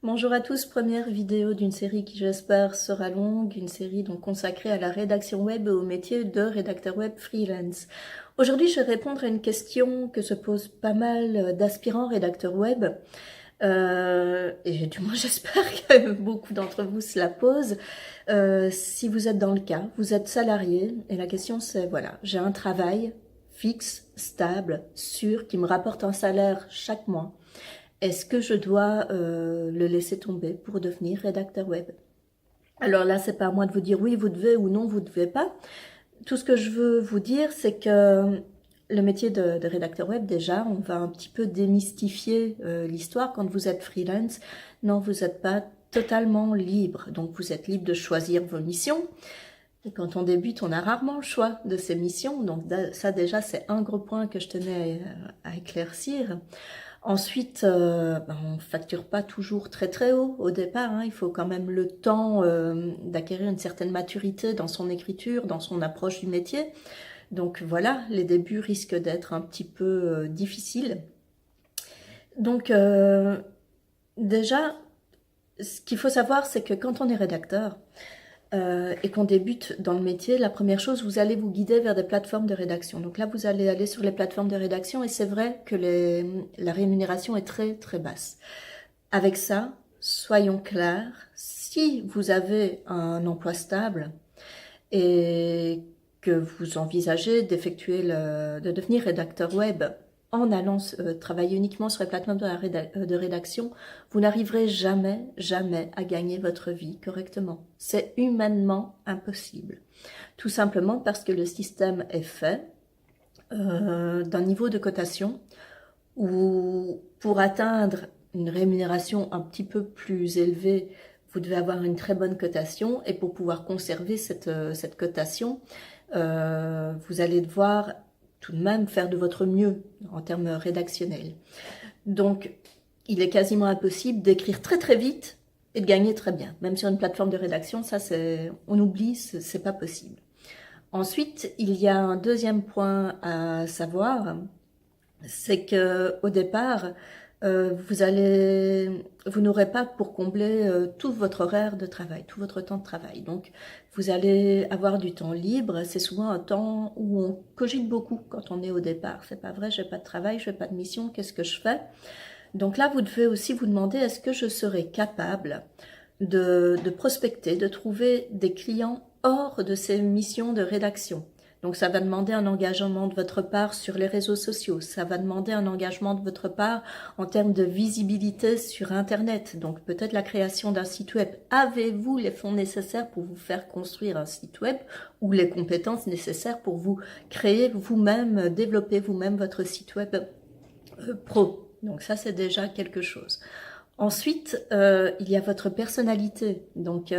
Bonjour à tous, première vidéo d'une série qui j'espère sera longue, une série donc consacrée à la rédaction web et au métier de rédacteur web freelance. Aujourd'hui, je vais répondre à une question que se posent pas mal d'aspirants rédacteurs web, et du moins j'espère que beaucoup d'entre vous se la posent. Si vous êtes dans le cas, vous êtes salarié, et la question c'est, voilà, j'ai un travail fixe, stable, sûr, qui me rapporte un salaire chaque mois. Est-ce que je dois le laisser tomber pour devenir rédacteur web? Alors là, c'est pas à moi de vous dire oui, vous devez ou non, vous devez pas. Tout ce que je veux vous dire, c'est que le métier de rédacteur web, déjà, on va un petit peu démystifier l'histoire. Quand vous êtes freelance, non, vous n'êtes pas totalement libre. Donc, vous êtes libre de choisir vos missions. Et quand on débute, on a rarement le choix de ses missions. Donc, ça, déjà, c'est un gros point que je tenais à éclaircir. Ensuite, on ne facture pas toujours très très haut au départ, hein. Il faut quand même le temps d'acquérir une certaine maturité dans son écriture, dans son approche du métier. Donc voilà, les débuts risquent d'être un petit peu difficiles. Donc déjà, ce qu'il faut savoir, c'est que quand on est rédacteur, et qu'on débute dans le métier, la première chose, vous allez vous guider vers des plateformes de rédaction. Donc là, vous allez aller sur les plateformes de rédaction et c'est vrai que la rémunération est très très basse. Avec ça, soyons clairs, si vous avez un emploi stable et que vous envisagez de devenir rédacteur web en allant travailler uniquement sur les plateformes de rédaction, vous n'arriverez jamais, jamais à gagner votre vie correctement. C'est humainement impossible. Tout simplement parce que le système est fait d'un niveau de cotation où pour atteindre une rémunération un petit peu plus élevée, vous devez avoir une très bonne cotation et pour pouvoir conserver cette cotation, vous allez devoir tout de même faire de votre mieux en termes rédactionnels. Donc, il est quasiment impossible d'écrire très très vite et de gagner très bien. Même sur une plateforme de rédaction, ça on oublie, c'est pas possible. Ensuite, il y a un deuxième point à savoir, c'est que au départ, vous n'aurez pas pour combler tout votre horaire de travail, tout votre temps de travail. Donc, vous allez avoir du temps libre. C'est souvent un temps où on cogite beaucoup quand on est au départ. C'est pas vrai, j'ai pas de travail, j'ai pas de mission, qu'est-ce que je fais? Donc là, vous devez aussi vous demander, est-ce que je serai capable de prospecter, de trouver des clients hors de ces missions de rédaction? Donc ça va demander un engagement de votre part sur les réseaux sociaux, ça va demander un engagement de votre part en termes de visibilité sur Internet, donc peut-être la création d'un site web. Avez-vous les fonds nécessaires pour vous faire construire un site web ou les compétences nécessaires pour vous créer vous-même, développer vous-même votre site web pro? Donc ça, c'est déjà quelque chose. Ensuite, il y a votre personnalité. Donc,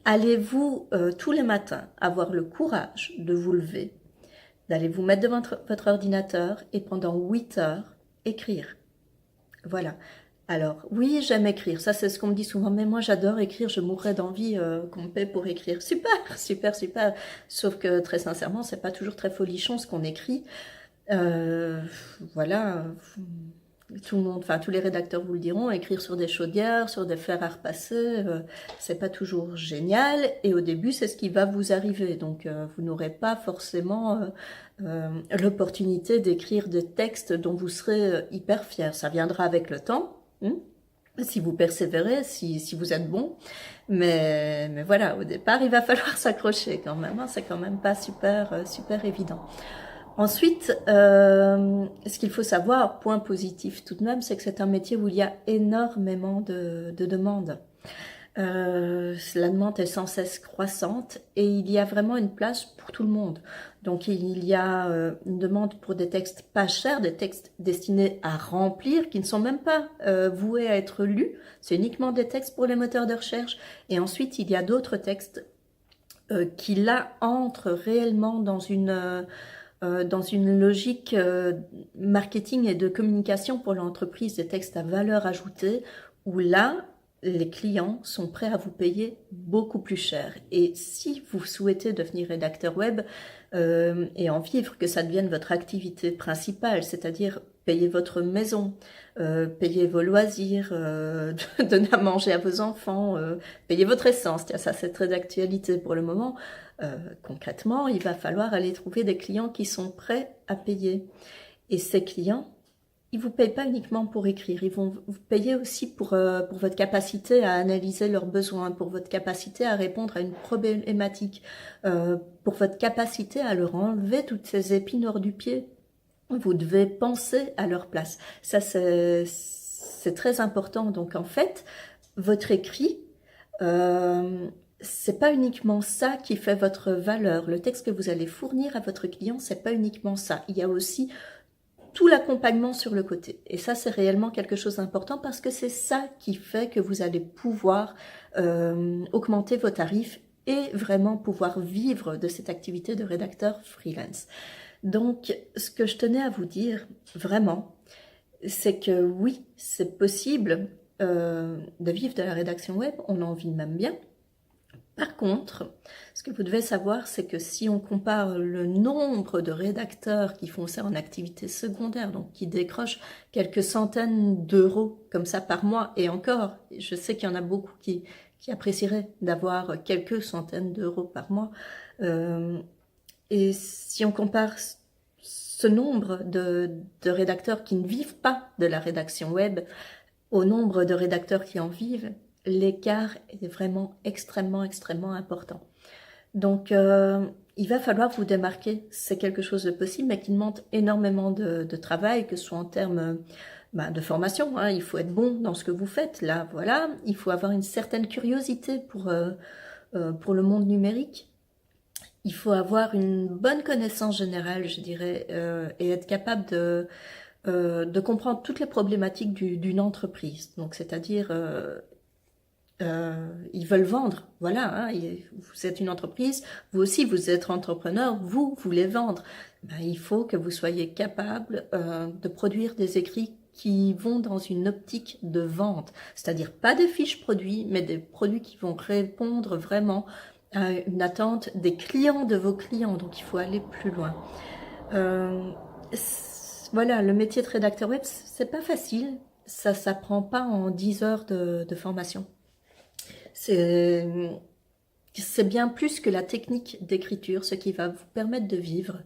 allez-vous tous les matins avoir le courage de vous lever, d'aller vous mettre devant votre ordinateur et pendant 8 heures, écrire? Voilà. Alors, oui, j'aime écrire. Ça, c'est ce qu'on me dit souvent. Mais moi, j'adore écrire. Je mourrais d'envie qu'on me paie pour écrire. Super, super, super. Sauf que, très sincèrement, c'est pas toujours très folichon ce qu'on écrit. Voilà, tout le monde, enfin tous les rédacteurs vous le diront, écrire sur des chaudières, sur des fers à repasser, c'est pas toujours génial. Et au début, c'est ce qui va vous arriver. Donc, vous n'aurez pas forcément l'opportunité d'écrire des textes dont vous serez hyper fier. Ça viendra avec le temps, si vous persévérez, si vous êtes bon. Mais voilà, au départ, il va falloir s'accrocher quand même, hein. C'est quand même pas super, super évident. Ensuite, ce qu'il faut savoir, point positif tout de même, c'est que c'est un métier où il y a énormément de demandes. La demande est sans cesse croissante et il y a vraiment une place pour tout le monde. Donc il y a une demande pour des textes pas chers, des textes destinés à remplir, qui ne sont même pas voués à être lus. C'est uniquement des textes pour les moteurs de recherche. Et ensuite, il y a d'autres textes qui là entrent réellement dans une logique marketing et de communication pour l'entreprise, des textes à valeur ajoutée, où là, les clients sont prêts à vous payer beaucoup plus cher. Et si vous souhaitez devenir rédacteur web et en vivre, que ça devienne votre activité principale, c'est-à-dire payer votre maison, payer vos loisirs, donner à manger à vos enfants, payer votre essence, tiens, ça c'est très d'actualité pour le moment, concrètement, il va falloir aller trouver des clients qui sont prêts à payer. Et ces clients, ils vous payent pas uniquement pour écrire, ils vont vous payer aussi pour votre capacité à analyser leurs besoins, pour votre capacité à répondre à une problématique, pour votre capacité à leur enlever toutes ces épines hors du pied. Vous devez penser à leur place. Ça, c'est très important. Donc, en fait, votre écrit, c'est pas uniquement ça qui fait votre valeur. Le texte que vous allez fournir à votre client, c'est pas uniquement ça. Il y a aussi tout l'accompagnement sur le côté. Et ça, c'est réellement quelque chose d'important parce que c'est ça qui fait que vous allez pouvoir augmenter vos tarifs et vraiment pouvoir vivre de cette activité de rédacteur freelance. Donc, ce que je tenais à vous dire, vraiment, c'est que oui, c'est possible de vivre de la rédaction web, on en vit même bien. Par contre, ce que vous devez savoir, c'est que si on compare le nombre de rédacteurs qui font ça en activité secondaire, donc qui décrochent quelques centaines d'euros comme ça par mois, et encore, je sais qu'il y en a beaucoup qui apprécieraient d'avoir quelques centaines d'euros par mois, et si on compare ce nombre de rédacteurs qui ne vivent pas de la rédaction web au nombre de rédacteurs qui en vivent, l'écart est vraiment extrêmement important. Donc, il va falloir vous démarquer. C'est quelque chose de possible, mais qui demande énormément de travail, que ce soit en termes de formation. Hein. Il faut être bon dans ce que vous faites. Là, voilà. Il faut avoir une certaine curiosité pour le monde numérique. Il faut avoir une bonne connaissance générale, je dirais, et être capable de comprendre toutes les problématiques d'une entreprise. Donc, c'est-à-dire, ils veulent vendre, voilà, hein, vous êtes une entreprise, vous aussi vous êtes entrepreneur, vous voulez vendre. Il faut que vous soyez capable de produire des écrits qui vont dans une optique de vente, c'est-à-dire pas des fiches produits, mais des produits qui vont répondre vraiment à une attente des clients de vos clients, donc il faut aller plus loin. Voilà, le métier de rédacteur web, c'est pas facile, ça s'apprend pas en 10 heures de formation. C'est bien plus que la technique d'écriture, ce qui va vous permettre de vivre.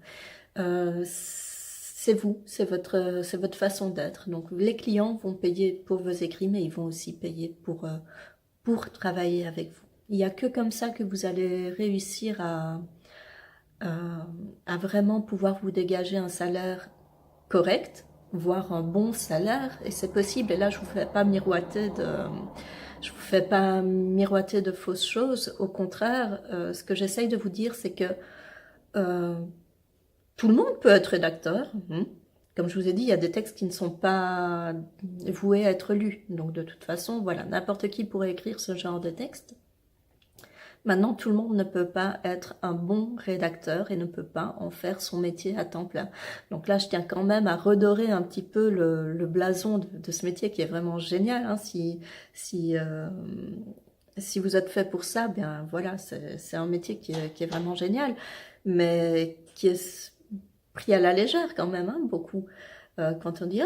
C'est vous, c'est votre façon d'être. Donc les clients vont payer pour vos écrits, mais ils vont aussi payer pour travailler avec vous. Il n'y a que comme ça que vous allez réussir à vraiment pouvoir vous dégager un salaire correct, voire un bon salaire, et c'est possible. Et là, je vous fais pas miroiter de fausses choses. Au contraire, ce que j'essaye de vous dire, c'est que tout le monde peut être rédacteur. Comme je vous ai dit, il y a des textes qui ne sont pas voués à être lus. Donc de toute façon, voilà, n'importe qui pourrait écrire ce genre de texte. Maintenant, tout le monde ne peut pas être un bon rédacteur et ne peut pas en faire son métier à temps plein. Donc là, je tiens quand même à redorer un petit peu le blason de ce métier qui est vraiment génial. Hein. Si vous êtes fait pour ça, bien voilà, c'est un métier qui est vraiment génial, mais qui est pris à la légère quand même, hein, beaucoup. Quand on dit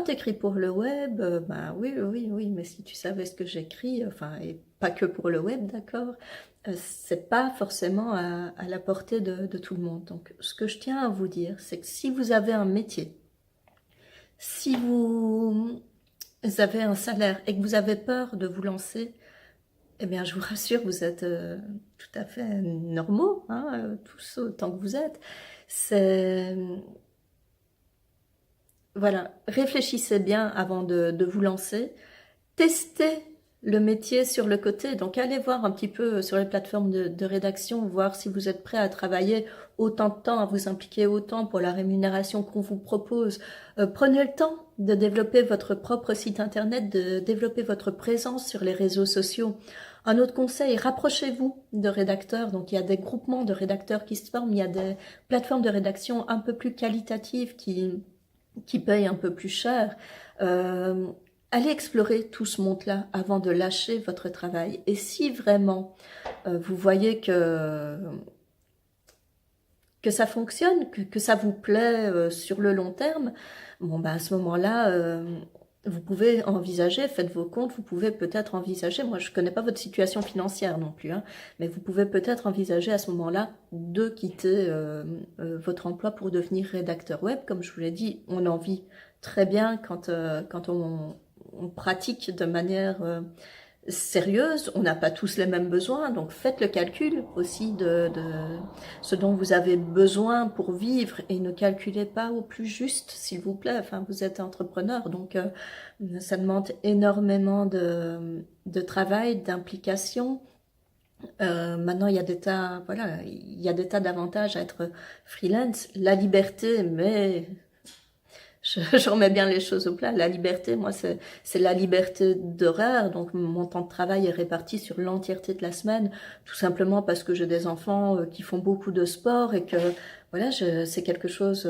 t'écris pour le web, oui, mais si tu savais ce que j'écris, enfin, et pas que pour le web, d'accord, c'est pas forcément à la portée de tout le monde. Donc, ce que je tiens à vous dire, c'est que si vous avez un métier, si vous avez un salaire et que vous avez peur de vous lancer, eh bien, je vous rassure, vous êtes tout à fait normaux, hein, tous autant que vous êtes. Voilà, réfléchissez bien avant de vous lancer. Testez le métier sur le côté. Donc, allez voir un petit peu sur les plateformes de rédaction, voir si vous êtes prêt à travailler autant de temps, à vous impliquer autant pour la rémunération qu'on vous propose. Prenez le temps de développer votre propre site internet, de développer votre présence sur les réseaux sociaux. Un autre conseil, rapprochez-vous de rédacteurs. Donc, il y a des groupements de rédacteurs qui se forment, il y a des plateformes de rédaction un peu plus qualitatives qui payent un peu plus cher. allez explorer tout ce monde-là avant de lâcher votre travail. Et si vraiment vous voyez que ça fonctionne, que ça vous plaît sur le long terme, bon ben à ce moment-là, vous pouvez envisager, faites vos comptes, vous pouvez peut-être envisager, moi je connais pas votre situation financière non plus, hein, mais vous pouvez peut-être envisager à ce moment-là de quitter votre emploi pour devenir rédacteur web. Comme je vous l'ai dit, on en vit très bien quand on pratique de manière sérieuse, on n'a pas tous les mêmes besoins, donc faites le calcul aussi de ce dont vous avez besoin pour vivre et ne calculez pas au plus juste, s'il vous plaît. Enfin, vous êtes entrepreneur, donc ça demande énormément de travail, d'implication. Maintenant, il y a des tas, voilà, il y a des tas d'avantages à être freelance, la liberté, mais je remets bien les choses au plat. La liberté, moi, c'est la liberté d'horaire. Donc, mon temps de travail est réparti sur l'entièreté de la semaine, tout simplement parce que j'ai des enfants qui font beaucoup de sport et que, voilà, c'est quelque chose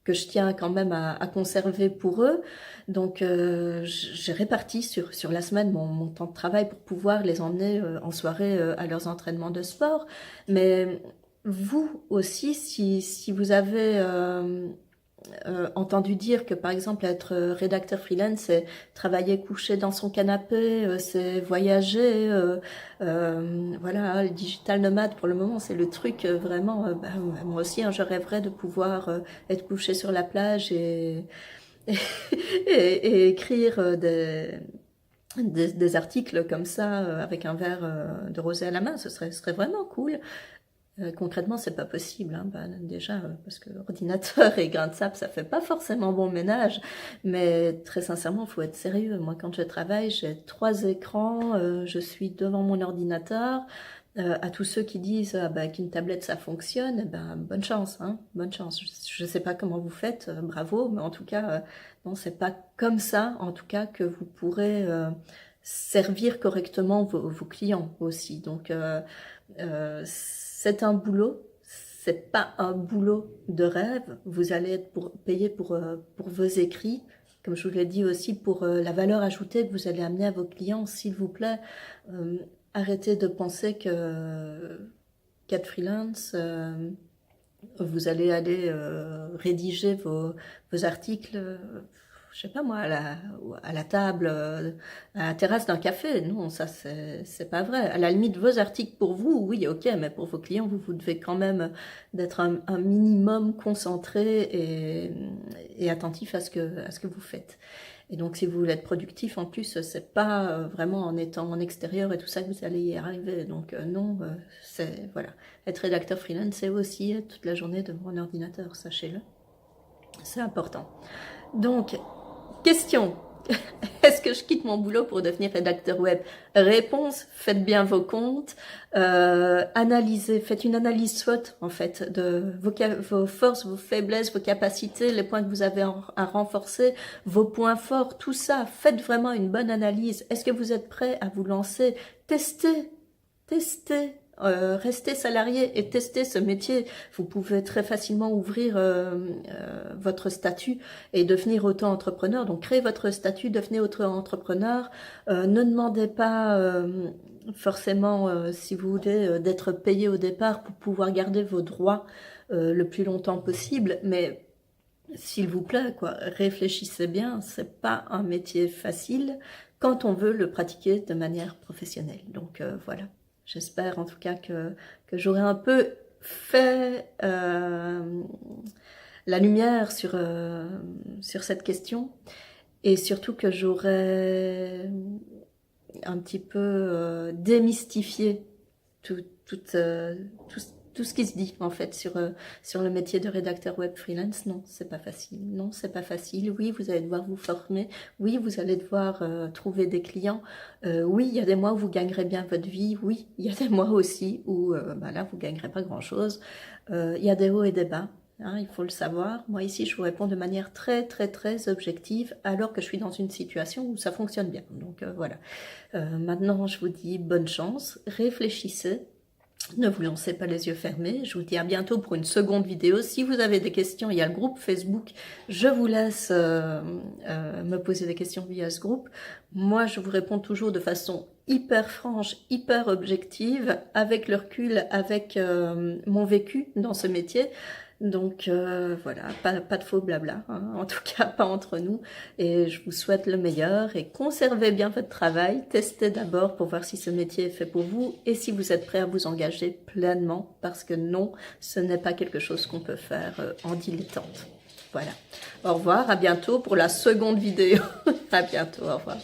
que je tiens quand même à conserver pour eux. Donc, j'ai réparti sur la semaine mon temps de travail pour pouvoir les emmener en soirée à leurs entraînements de sport. Mais vous aussi, si vous avez entendu dire que par exemple être rédacteur freelance, c'est travailler couché dans son canapé, c'est voyager, voilà, le digital nomade pour le moment c'est le truc vraiment, bah, moi aussi hein, je rêverais de pouvoir être couché sur la plage et écrire des articles comme ça avec un verre de rosé à la main, ce serait vraiment cool. Concrètement, c'est pas possible, hein. Ben, déjà parce que ordinateur et grain de sable, ça fait pas forcément bon ménage. Mais très sincèrement, faut être sérieux. Moi, quand je travaille, j'ai 3 écrans, je suis devant mon ordinateur. À tous ceux qui disent ah, ben, qu'une tablette ça fonctionne, eh ben bonne chance, hein, bonne chance. Je sais pas comment vous faites, bravo, mais en tout cas, non, c'est pas comme ça, en tout cas, que vous pourrez servir correctement vos clients aussi. Donc c'est un boulot, c'est pas un boulot de rêve. Vous allez être payé pour vos écrits, comme je vous l'ai dit aussi, pour la valeur ajoutée que vous allez amener à vos clients. S'il vous plaît, arrêtez de penser qu'être freelance, vous allez aller rédiger vos articles je sais pas moi, à la table, à la terrasse d'un café. Non, ça, c'est pas vrai. À la limite, vos articles pour vous, oui, ok, mais pour vos clients, vous devez quand même d'être un minimum concentré et attentif à ce que vous faites. Et donc, si vous voulez être productif, en plus, c'est pas vraiment en étant en extérieur et tout ça que vous allez y arriver. Donc, non, c'est, voilà. Être rédacteur freelance, c'est aussi être toute la journée devant un ordinateur, sachez-le. C'est important. Donc, question, est-ce que je quitte mon boulot pour devenir rédacteur web? Réponse, faites bien vos comptes, analysez, faites une analyse SWOT en fait de vos forces, vos faiblesses, vos capacités, les points que vous avez à renforcer, vos points forts, tout ça, faites vraiment une bonne analyse. Est-ce que vous êtes prêt à vous lancer? Testez. Restez salarié et testez ce métier. Vous pouvez très facilement ouvrir votre statut et devenir auto-entrepreneur. Donc créez votre statut, devenez auto-entrepreneur. Ne demandez pas forcément, si vous voulez, d'être payé au départ pour pouvoir garder vos droits le plus longtemps possible. Mais s'il vous plaît, quoi, réfléchissez bien. C'est pas un métier facile quand on veut le pratiquer de manière professionnelle. Donc voilà. J'espère en tout cas que j'aurai un peu fait la lumière sur cette question et surtout que j'aurai un petit peu démystifié tout ce qui se dit en fait sur le métier de rédacteur web freelance. Non, c'est pas facile. Non, c'est pas facile. Oui, vous allez devoir vous former. Oui, vous allez devoir trouver des clients. Oui, il y a des mois où vous gagnerez bien votre vie. Oui, il y a des mois aussi où bah là, vous gagnerez pas grand-chose. Il y a des hauts et des bas. Hein, il faut le savoir. Moi ici, je vous réponds de manière très très très objective, alors que je suis dans une situation où ça fonctionne bien. Donc voilà. Maintenant, je vous dis bonne chance. Réfléchissez. Ne vous lancez pas les yeux fermés. Je vous dis à bientôt pour une seconde vidéo. Si vous avez des questions, il y a le groupe Facebook. Je vous laisse me poser des questions via ce groupe. Moi, je vous réponds toujours de façon hyper franche, hyper objective, avec le recul, avec mon vécu dans ce métier. Donc voilà, pas de faux blabla, hein, en tout cas pas entre nous. Et je vous souhaite le meilleur et conservez bien votre travail. Testez d'abord pour voir si ce métier est fait pour vous et si vous êtes prêt à vous engager pleinement, parce que non, ce n'est pas quelque chose qu'on peut faire en dilettante. Voilà. Au revoir, à bientôt pour la seconde vidéo. À bientôt, au revoir.